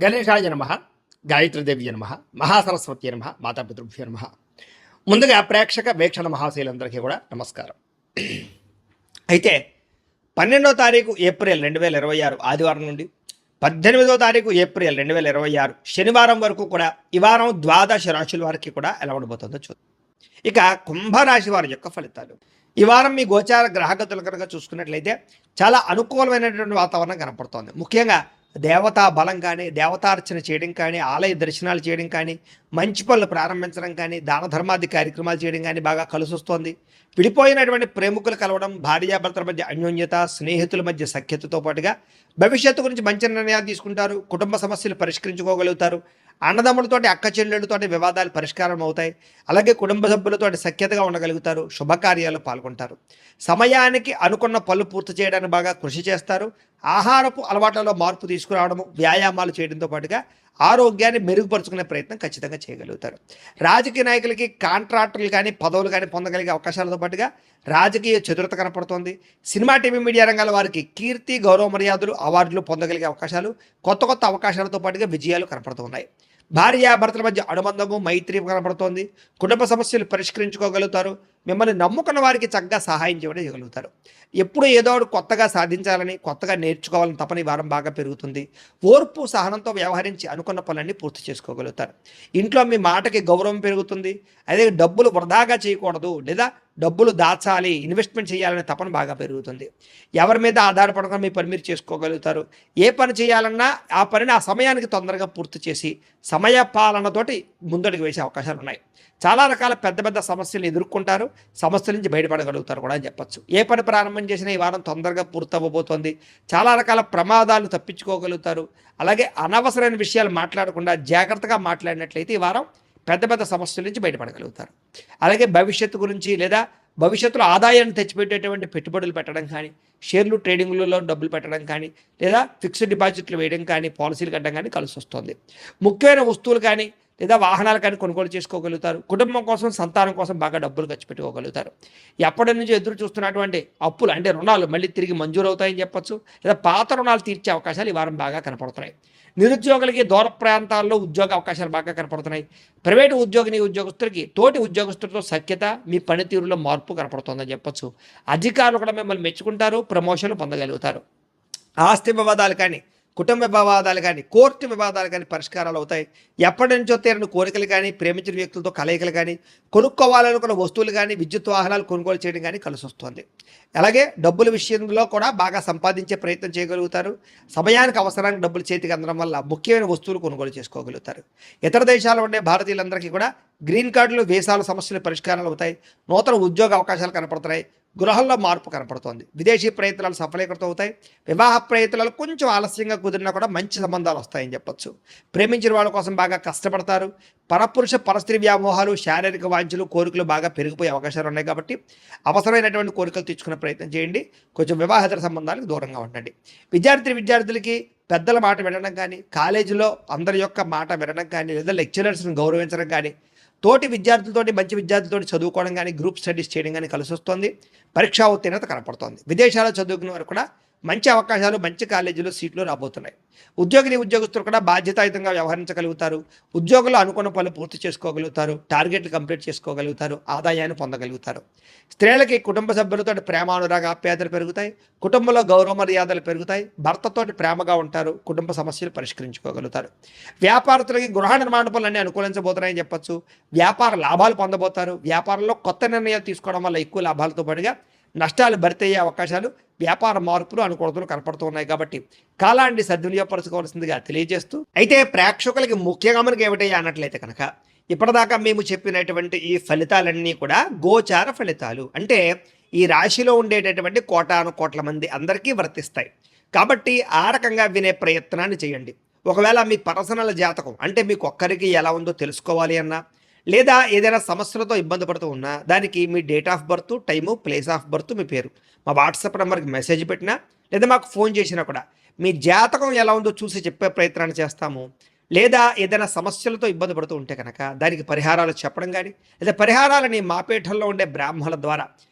గణేశాయ నమ, గాయత్రీదేవి నమ, మహాసరస్వతి నమ, మాతాపితృభ్యో నమ. ముందుగా ప్రేక్షక వీక్షణ మహాశైలందరికీ కూడా నమస్కారం. అయితే 12వ తారీఖు ఏప్రిల్ 2026 ఆదివారం నుండి 18వ తారీఖు ఏప్రిల్ 2026 శనివారం వరకు కూడా ఈ వారం ద్వాదశ రాశుల వారికి కూడా ఎలా ఉండబోతుందో చూద్దాం. ఇక కుంభరాశి వారి యొక్క ఫలితాలు. ఈ వారం మీ గోచార గ్రహగతులు కనుక చూసుకున్నట్లయితే చాలా అనుకూలమైనటువంటి వాతావరణం కనపడుతోంది. ముఖ్యంగా దేవతా బలం కానీ, దేవతార్చన చేయడం కానీ, ఆలయ దర్శనాలు చేయడం కానీ, మంచి పనులు ప్రారంభించడం కానీ, దాన ధర్మాది కార్యక్రమాలు చేయడం కానీ బాగా కలిసి వస్తుంది. విడిపోయినటువంటి ప్రేమికులు కలవడం, భార్యాభర్తల మధ్య అన్యోన్యత, స్నేహితుల మధ్య సఖ్యతతో పాటుగా భవిష్యత్తు గురించి మంచి నిర్ణయాలు తీసుకుంటారు. కుటుంబ సమస్యలు పరిష్కరించుకోగలుగుతారు. అన్నదమ్ములతోటి, అక్క చెల్లెళ్ళతోటి వివాదాలు పరిష్కారం అవుతాయి. అలాగే కుటుంబ సభ్యులతోటి సఖ్యతగా ఉండగలుగుతారు. శుభకార్యాలు పాల్గొంటారు. సమయానికి అనుకున్న పనులు పూర్తి చేయడానికి బాగా కృషి చేస్తారు. ఆహారపు అలవాట్లలో మార్పు తీసుకురావడము, వ్యాయామాలు చేయడంతో పాటుగా ఆరోగ్యాన్ని మెరుగుపరుచుకునే ప్రయత్నం ఖచ్చితంగా చేయగలుగుతారు. రాజకీయ నాయకులకి కాంట్రాక్టులు కానీ, పదవులు కానీ పొందగలిగే అవకాశాలతో పాటుగా రాజకీయ చతురత కనపడుతోంది. సినిమా, టీవీ, మీడియా రంగాల వారికి కీర్తి, గౌరవ మర్యాదలు, అవార్డులు పొందగలిగే అవకాశాలు, కొత్త కొత్త అవకాశాలతో పాటుగా విజయాలు కనపడుతున్నాయి. భార్యాభర్తల మధ్య అనుబంధము, మైత్రి కనపడుతోంది. కుటుంబ సమస్యలు పరిష్కరించుకోగలుగుతారు. మిమ్మల్ని నమ్ముకున్న వారికి చక్కగా సహాయం చేయగలుగుతారు. ఎప్పుడు ఏదో ఒకటి కొత్తగా సాధించాలని, కొత్తగా నేర్చుకోవాలని తపని వారం బాగా పెరుగుతుంది. ఓర్పు, సహనంతో వ్యవహరించి అనుకున్న పనులన్నీ పూర్తి చేసుకోగలుగుతారు. ఇంట్లో మీ మాటకి గౌరవం పెరుగుతుంది. అదే డబ్బులు వృధాగా చేయకూడదు, లేదా డబ్బులు దాచాలి, ఇన్వెస్ట్మెంట్ చేయాలనే తపన బాగా పెరుగుతుంది. ఎవరి మీద ఆధారపడకుండా మీ పని మీరు చేసుకోగలుగుతారు. ఏ పని చేయాలన్నా ఆ పనిని ఆ సమయానికి తొందరగా పూర్తి చేసి సమయ పాలనతోటి ముందడుగు వేసే అవకాశాలు ఉన్నాయి. చాలా రకాల పెద్ద పెద్ద సమస్యలు ఎదుర్కొంటారు. సమస్యల నుంచి బయటపడగలుగుతారు కూడా అని చెప్పచ్చు. ఏ పని ప్రారంభం చేసినా ఈ వారం తొందరగా పూర్తవ్వబోతోంది. చాలా రకాల ప్రమాదాలు తప్పించుకోగలుగుతారు. అలాగే అనవసరమైన విషయాలు మాట్లాడకుండా జాగ్రత్తగా మాట్లాడినట్లయితే ఈ వారం పెద్ద పెద్ద సమస్యల నుంచి బయటపడగలుగుతారు. అలాగే భవిష్యత్తు గురించి, లేదా భవిష్యత్తులో ఆదాయాన్ని తెచ్చిపెట్టేటువంటి పెట్టుబడులు పెట్టడం కానీ, షేర్లు ట్రేడింగ్లలో డబ్బులు పెట్టడం కానీ, లేదా ఫిక్స్డ్ డిపాజిట్లు వేయడం కానీ, పాలసీలు కట్టడం కానీ కలిసి వస్తుంది. ముఖ్యమైన వస్తువులు కానీ, లేదా వాహనాలు కానీ కొనుగోలు చేసుకోగలుగుతారు. కుటుంబం కోసం, సంతానం కోసం బాగా డబ్బులు ఖర్చు పెట్టుకోగలుగుతారు. ఎప్పటి నుంచి ఎదురు చూస్తున్నటువంటి అప్పులు అంటే రుణాలు మళ్ళీ తిరిగి మంజూరు అవుతాయని చెప్పచ్చు. లేదా పాత రుణాలు తీర్చే అవకాశాలు ఈ వారం బాగా కనపడుతున్నాయి. నిరుద్యోగులకి దూర ప్రాంతాల్లో ఉద్యోగ అవకాశాలు బాగా కనపడుతున్నాయి. ప్రైవేటు ఉద్యోగస్తులకి తోటి ఉద్యోగస్తులతో సఖ్యత, మీ పనితీరులో మార్పు కనపడుతుందని చెప్పచ్చు. అధికారులు కూడా మిమ్మల్ని మెచ్చుకుంటారు, ప్రమోషన్లు పొందగలుగుతారు. ఆస్తి వివాదాలు కానీ, కుటుంబ వివాదాలు కానీ, కోర్టు వివాదాలు కానీ పరిష్కారాలు అవుతాయి. ఎప్పటి నుంచో తీరని కోరికలు కానీ, ప్రేమించిన వ్యక్తులతో కలయికలు కానీ, కొనుక్కోవాలనుకున్న వస్తువులు కానీ, విద్యుత్ వాహనాలు కొనుగోలు చేయడం కానీ కలిసి వస్తుంది. అలాగే డబ్బుల విషయంలో కూడా బాగా సంపాదించే ప్రయత్నం చేయగలుగుతారు. సమయానికి అవసరానికి డబ్బులు చేతికి అందడం వల్ల ముఖ్యమైన వస్తువులు కొనుగోలు చేసుకోగలుగుతారు. ఇతర దేశాల్లో ఉండే భారతీయులందరికీ కూడా గ్రీన్ కార్డులు, వీసాల సమస్యలు పరిష్కారాలు అవుతాయి. నూతన ఉద్యోగ అవకాశాలు కనపడుతున్నాయి. గృహంలో మార్పు కనపడుతోంది. విదేశీ ప్రయత్నాలు సఫలీకృతం అవుతాయి. వివాహ ప్రయత్నాలు కొంచెం ఆలస్యంగా కుదిరినా కూడా మంచి సంబంధాలు వస్తాయని చెప్పచ్చు. ప్రేమించిన వాళ్ళ కోసం బాగా కష్టపడతారు. పరపురుష పరస్త్రీ వ్యామోహాలు, శారీరక వాంఛలు, కోరికలు బాగా పెరిగిపోయే అవకాశాలు ఉన్నాయి. కాబట్టి అవసరమైనటువంటి కోరికలు తెచ్చుకునే ప్రయత్నం చేయండి. కొంచెం వివాహేతర సంబంధాలకు దూరంగా ఉండండి. విద్యార్థులకి పెద్దల మాట వినడం కానీ, కాలేజీలో అందరి యొక్క మాట వినడం కానీ, లేదా లెక్చరర్స్ని గౌరవించడం కానీ, తోటి విద్యార్థులతోటి, మంచి విద్యార్థులతోటి చదువుకోవడం కానీ, గ్రూప్ స్టడీస్ చేయడం కానీ కలిసి వస్తుంది. పరీక్షా ఉత్తీర్ణత కనపడుతోంది. విదేశాల్లో చదువుకునే వారు కూడా మంచి అవకాశాలు, మంచి కాలేజీలో సీట్లు రాబోతున్నాయి. ఉద్యోగస్తులు కూడా బాధ్యతాయుతంగా వ్యవహరించగలుగుతారు. ఉద్యోగులు అనుకున్న పనులు పూర్తి చేసుకోగలుగుతారు. టార్గెట్లు కంప్లీట్ చేసుకోగలుగుతారు. ఆదాయాన్ని పొందగలుగుతారు. స్త్రీలకి కుటుంబ సభ్యులతో ప్రేమానురాగ ఆప్యాయతలు పెరుగుతాయి. కుటుంబంలో గౌరవ మర్యాదలు పెరుగుతాయి. భర్తతోటి ప్రేమగా ఉంటారు. కుటుంబ సమస్యలు పరిష్కరించుకోగలుగుతారు. వ్యాపారస్తులకి గృహ నిర్మాణ పనులన్నీ అనుకూలించబోతున్నాయని చెప్పచ్చు. వ్యాపార లాభాలు పొందబోతారు. వ్యాపారంలో కొత్త నిర్ణయాలు తీసుకోవడం వల్ల ఎక్కువ లాభాలతో పాటుగా నష్టాలు భర్తయ్యే అవకాశాలు, వ్యాపార మార్పులు, అనుకూలతలు కనపడుతూ ఉన్నాయి. కాబట్టి కాలాన్ని సద్వినియోగపరచుకోవాల్సిందిగా తెలియజేస్తూ, అయితే ప్రేక్షకులకి ముఖ్యంగా మనకి ఏమిటయ్యా అన్నట్లయితే కనుక ఇప్పటిదాకా మేము చెప్పినటువంటి ఈ ఫలితాలన్నీ కూడా గోచార ఫలితాలు. అంటే ఈ రాశిలో ఉండేటటువంటి కోటాను కోట్ల మంది అందరికీ వర్తిస్తాయి. కాబట్టి ఆ రకంగా వినే ప్రయత్నాన్ని చేయండి. ఒకవేళ మీ పర్సనల్ జాతకం అంటే మీకు ఒక్కరికి ఎలా ఉందో తెలుసుకోవాలి అన్నా, లేదా ఏదైనా సమస్యలతో ఇబ్బంది పడుతూ ఉన్నా, దానికి మీ date of birth, time, place of birth, మీ పేరు మా వాట్సాప్ నెంబర్కి మెసేజ్ పెట్టినా, లేదా మాకు ఫోన్ చేసినా కూడా మీ జాతకం ఎలా ఉందో చూసి చెప్పే ప్రయత్నాన్ని చేస్తాము. లేదా ఏదైనా సమస్యలతో ఇబ్బంది పడుతూ ఉంటే కనుక దానికి పరిహారాలు చెప్పడం కానీ, లేదా పరిహారాలని మా పీఠంలో ఉండే బ్రాహ్మణుల ద్వారా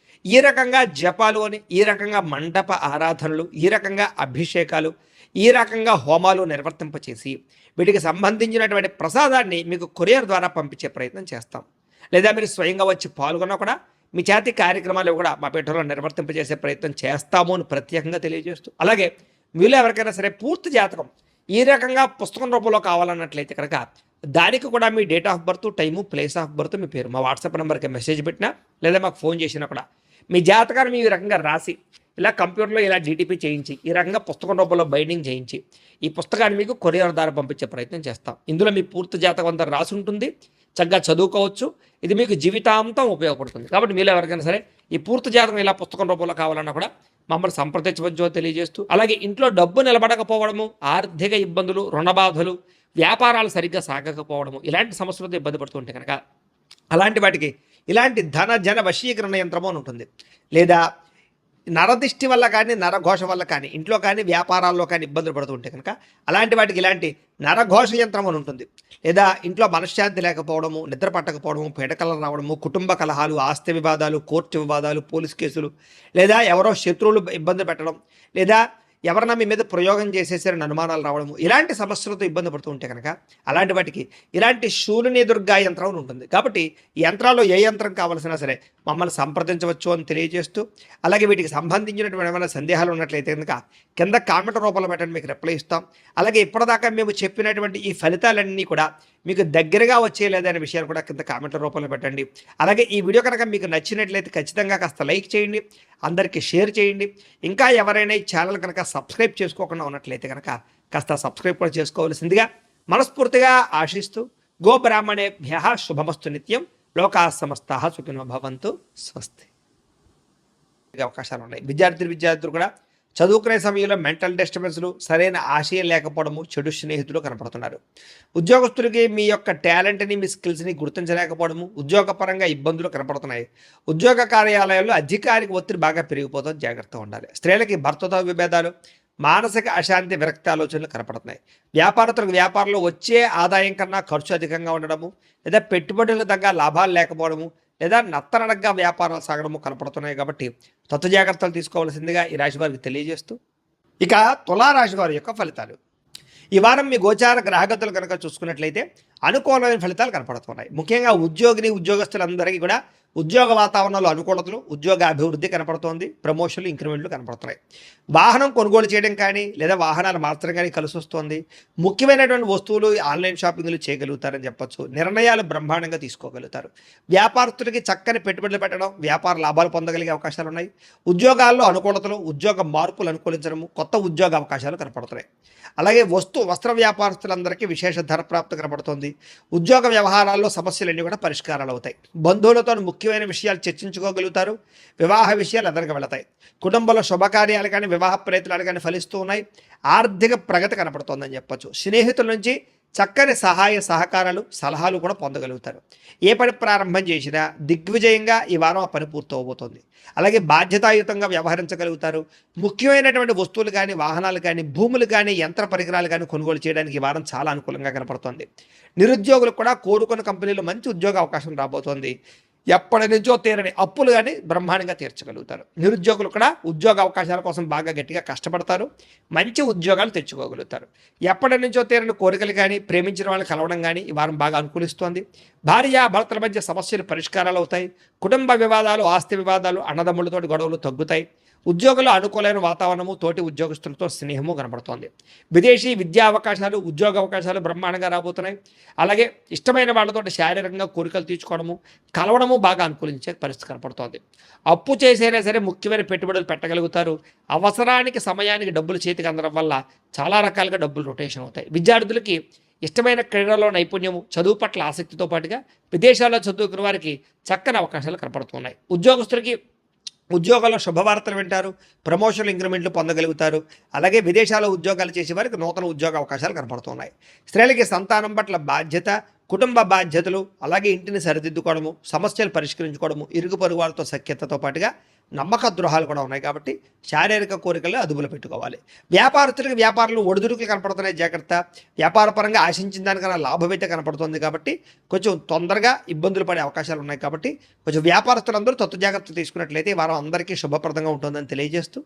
ఈ రకంగా జపాలు అని, ఈ రకంగా మండప ఆరాధనలు, ఈ రకంగా అభిషేకాలు, ఈ రకంగా హోమాలు నిర్వర్తింపచేసి వీటికి సంబంధించినటువంటి ప్రసాదాన్ని మీకు కొరియర్ ద్వారా పంపించే ప్రయత్నం చేస్తాం. లేదా మీరు స్వయంగా వచ్చి పాల్గొన్నా కూడా మీ చేతి కార్యక్రమాలు కూడా మా పీఠంలో నిర్వర్తింపజేసే ప్రయత్నం చేస్తాము అని ప్రత్యేకంగా తెలియజేస్తూ, అలాగే మీలో ఎవరికైనా సరే పూర్తి జాతకం ఈ రకంగా పుస్తకం రూపంలో కావాలన్నట్లయితే కనుక దానికి కూడా మీ date of birth, time, place of birth, మీ పేరు మా వాట్సాప్ నెంబర్కి మెసేజ్ పెట్టినా లేదా మాకు ఫోన్ చేసినా కూడా మీ జాతకాన్ని ఈ రకంగా రాసి ఇలా కంప్యూటర్లో ఇలా జీటీపీ చేయించి ఈ రకంగా పుస్తకం రూపంలో బైండింగ్ చేయించి ఈ పుస్తకాన్ని మీకు కొరియర్ ద్వారా పంపించే ప్రయత్నం చేస్తాం. ఇందులో మీ పూర్తి జాతకం అంతా రాసి ఉంటుంది, చక్కగా చదువుకోవచ్చు. ఇది మీకు జీవితాంతం ఉపయోగపడుతుంది. కాబట్టి మీరు ఎవరికైనా సరే ఈ పూర్తి జాతకం ఇలా పుస్తకం రూపంలో కావాలన్నా కూడా మమ్మల్ని సంప్రదించవచ్చో తెలియజేస్తూ, అలాగే ఇంట్లో డబ్బు నిలబడకపోవడము, ఆర్థిక ఇబ్బందులు, రుణబాధలు, వ్యాపారాలు సరిగ్గా సాగకపోవడము, ఇలాంటి సమస్యలతో ఇబ్బంది పడుతుంటే కనుక అలాంటి వాటికి ఇలాంటి ధన జన వశీకరణ యంత్రము అని ఉంటుంది. లేదా నరదిష్టి వల్ల కానీ, నరఘోష వల్ల కానీ, ఇంట్లో కానీ వ్యాపారాల్లో కానీ ఇబ్బందులు పడుతూ ఉంటే కనుక అలాంటి వాటికి ఇలాంటి నరఘోష యంత్రం అని ఉంటుంది. లేదా ఇంట్లో మనశ్శాంతి లేకపోవడము, నిద్ర పట్టకపోవడము, పీడకలలు రావడము, కుటుంబ కలహాలు, ఆస్తి వివాదాలు, కోర్టు వివాదాలు, పోలీస్ కేసులు, లేదా ఎవరో శత్రువులు ఇబ్బంది పెట్టడం, లేదా ఎవరన్నా మీ మీద ప్రయోగం చేసేసారని అనుమానాలు రావడము, ఇలాంటి సమస్యలతో ఇబ్బంది పడుతూ ఉంటే కనుక అలాంటి వాటికి ఇలాంటి శూలిని దుర్గా యంత్రం ఉంటుంది. కాబట్టి ఈ యంత్రాల్లో ఏ యంత్రం కావాల్సినా సరే మమ్మల్ని సంప్రదించవచ్చు అని తెలియజేస్తూ, అలాగే వీటికి సంబంధించినటువంటి ఏమైనా సందేహాలు ఉన్నట్లయితే కనుక కింద కామెంట్ రూపంలో పెట్టండి, మీకు రిప్లై ఇస్తాం. అలాగే ఇప్పటిదాకా మేము చెప్పినటువంటి ఈ ఫలితాలన్నీ కూడా మీకు దగ్గరగా వచ్చేయలేదనే విషయాలు కూడా కింద కామెంట్ల రూపంలో పెట్టండి. అలాగే ఈ వీడియో కనుక మీకు నచ్చినట్లయితే ఖచ్చితంగా కాస్త లైక్ చేయండి, అందరికీ షేర్ చేయండి. ఇంకా ఎవరైనా ఈ ఛానల్ కనుక సబ్స్క్రైబ్ చేసుకోకుండా ఉన్నట్లయితే కనుక కాస్త సబ్స్క్రైబ్ కూడా చేసుకోవాల్సిందిగా మనస్ఫూర్తిగా ఆశిస్తూ, గోబ్రాహ్మణేభ్యః శుభమస్తు నిత్యం, లోకాః సమస్తాః సుఖినో భవంతు, స్వస్తి. అవకాశాలు ఉన్నాయి. విద్యార్థులు కూడా చదువుకునే సమయంలో మెంటల్ డిస్టర్బెన్స్లు, సరైన ఆశయం లేకపోవడము, చెడు స్నేహితులు కనపడుతున్నారు. ఉద్యోగస్తులకి మీ యొక్క టాలెంట్ని, మీ స్కిల్స్ని గుర్తించలేకపోవడము, ఉద్యోగపరంగా ఇబ్బందులు కనపడుతున్నాయి. ఉద్యోగ కార్యాలయాల్లో అధికారికి ఒత్తిడి బాగా పెరిగిపోతాం, జాగ్రత్తగా ఉండాలి. స్త్రీలకి భర్తతో విభేదాలు, మానసిక అశాంతి, విరక్తి ఆలోచనలు కనపడుతున్నాయి. వ్యాపారస్తులకు వ్యాపారంలో వచ్చే ఆదాయం కన్నా ఖర్చు అధికంగా ఉండడము, లేదా పెట్టుబడులకు తగ్గ లాభాలు లేకపోవడము, లేదా నత్తనడగ్గా వ్యాపారాలు సాగడము కనపడుతున్నాయి. కాబట్టి తత్వ జాగ్రత్తలు తీసుకోవాల్సిందిగా ఈ రాశి వారికి తెలియజేస్తూ, ఇక తులారాశి వారి యొక్క ఫలితాలు. ఈ వారం మీ గోచార గ్రహగతులు కనుక చూసుకున్నట్లయితే అనుకూలమైన ఫలితాలు కనపడుతున్నాయి. ముఖ్యంగా ఉద్యోగస్తులందరికీ కూడా ఉద్యోగ వాతావరణంలో అనుకూలతలు, ఉద్యోగ అభివృద్ధి కనపడుతోంది. ప్రమోషన్లు, ఇంక్రిమెంట్లు కనపడుతున్నాయి. వాహనం కొనుగోలు చేయడం కానీ, లేదా వాహనాలు మార్చడం కానీ కలిసి వస్తుంది. ముఖ్యమైనటువంటి వస్తువులు ఆన్లైన్ షాపింగ్లు చేయగలుగుతారని చెప్పొచ్చు. నిర్ణయాలు బ్రహ్మాండంగా తీసుకోగలుగుతారు. వ్యాపారస్తులకి చక్కని పెట్టుబడులు పెట్టడం, వ్యాపార లాభాలు పొందగలిగే అవకాశాలు ఉన్నాయి. ఉద్యోగాల్లో అనుకూలతలు, ఉద్యోగ మార్పులు అనుకూలించడము, కొత్త ఉద్యోగ అవకాశాలు కనపడుతున్నాయి. అలాగే వస్త్ర వ్యాపారస్తులందరికీ విశేష ధర ప్రాప్తి కనపడుతుంది. ఉద్యోగ వ్యవహారాల్లో సమస్యలన్నీ కూడా పరిష్కారాలు అవుతాయి. బంధువులతో ముఖ్యమైన విషయాలు చర్చించుకోగలుగుతారు. వివాహ విషయాలు ఎదురుగా వెళతాయి. కుటుంబంలో శుభకార్యాలు కానీ, వివాహ ప్రయత్నాలు కానీ ఫలిస్తూ ఉన్నాయి. ఆర్థిక ప్రగతి కనపడుతోందని చెప్పొచ్చు. స్నేహితుల నుంచి చక్కని సహాయ సహకారాలు, సలహాలు కూడా పొందగలుగుతారు. ఏ పని ప్రారంభం చేసినా దిగ్విజయంగా ఈ వారం ఆ పని పూర్తవబోతోంది. అలాగే బాధ్యతాయుతంగా వ్యవహరించగలుగుతారు. ముఖ్యమైనటువంటి వస్తువులు కానీ, వాహనాలు కానీ, భూములు కానీ, యంత్ర పరికరాలు కానీ కొనుగోలు చేయడానికి ఈ వారం చాలా అనుకూలంగా కనపడుతోంది. నిరుద్యోగులకు కూడా కోరుకున్న కంపెనీలో మంచి ఉద్యోగ అవకాశం రాబోతోంది. ఎప్పటి నుంచో తీరని అప్పులు కానీ బ్రహ్మాండంగా తీర్చగలుగుతారు. నిరుద్యోగులు కూడా ఉద్యోగ అవకాశాల కోసం బాగా గట్టిగా కష్టపడతారు. మంచి ఉద్యోగాలు తెచ్చుకోగలుగుతారు. ఎప్పటి నుంచో తీరని కోరికలు కానీ, ప్రేమించిన వాళ్ళని కలవడం కానీ ఈ వారం బాగా అనుకూలిస్తోంది. భార్యాభర్తల మధ్య సమస్యలు పరిష్కారాలు అవుతాయి. కుటుంబ వివాదాలు, ఆస్తి వివాదాలు, అన్నదమ్ములతో గొడవలు తగ్గుతాయి. ఉద్యోగులు అనుకూలమైన వాతావరణము, తోటి ఉద్యోగస్తులతో స్నేహము కనబడుతోంది. విదేశీ విద్యా అవకాశాలు, ఉద్యోగ అవకాశాలు బ్రహ్మాండంగా రాబోతున్నాయి. అలాగే ఇష్టమైన వాళ్ళతో శారీరకంగా కోరికలు తీర్చుకోవడము, కలవడము బాగా అనుకూలించే పరిస్థితి కనపడుతోంది. అప్పు చేసైనా సరే ముఖ్యమైన పెట్టుబడులు పెట్టగలుగుతారు. అవసరానికి సమయానికి డబ్బులు చేతికి అందడం వల్ల చాలా రకాలుగా డబ్బులు రొటేషన్ అవుతాయి. విద్యార్థులకి ఇష్టమైన క్రీడల్లో నైపుణ్యము, చదువు పట్ల ఆసక్తితో పాటుగా విదేశాల్లో చదువుకున్న వారికి చక్కని అవకాశాలు కనపడుతున్నాయి. ఉద్యోగస్తులకి ఉద్యోగాల్లో శుభవార్తలు వింటారు. ప్రమోషన్లు, ఇంక్రిమెంట్లు పొందగలుగుతారు. అలాగే విదేశాల్లో ఉద్యోగాలు చేసే వారికి నూతన ఉద్యోగ అవకాశాలు కనపడుతున్నాయి. స్త్రీలకి సంతానం పట్ల బాధ్యత, కుటుంబ బాధ్యతలు, అలాగే ఇంటిని సరిదిద్దుకోవడము, సమస్యలు పరిష్కరించుకోవడము, ఇరుగు పొరుగు వాళ్ళతో సఖ్యతతో పాటుగా నమ్మక ద్రోహాలు కూడా ఉన్నాయి. కాబట్టి శారీరక కోరికలు అదుపులో పెట్టుకోవాలి. వ్యాపారస్తులకి వ్యాపారంలో ఒడిదుడుకులు కనపడుతున్నాయి, జాగ్రత్త. వ్యాపారపరంగా ఆశించిన దానికన్నా లాభం అయితే కనపడుతుంది. కాబట్టి కొంచెం తొందరగా ఇబ్బందులు పడే అవకాశాలు ఉన్నాయి. కాబట్టి కొంచెం వ్యాపారస్తులందరూ తత్వ జాగ్రత్త తీసుకున్నట్లయితే వారం అందరికీ శుభప్రదంగా ఉంటుందని తెలియజేస్తూ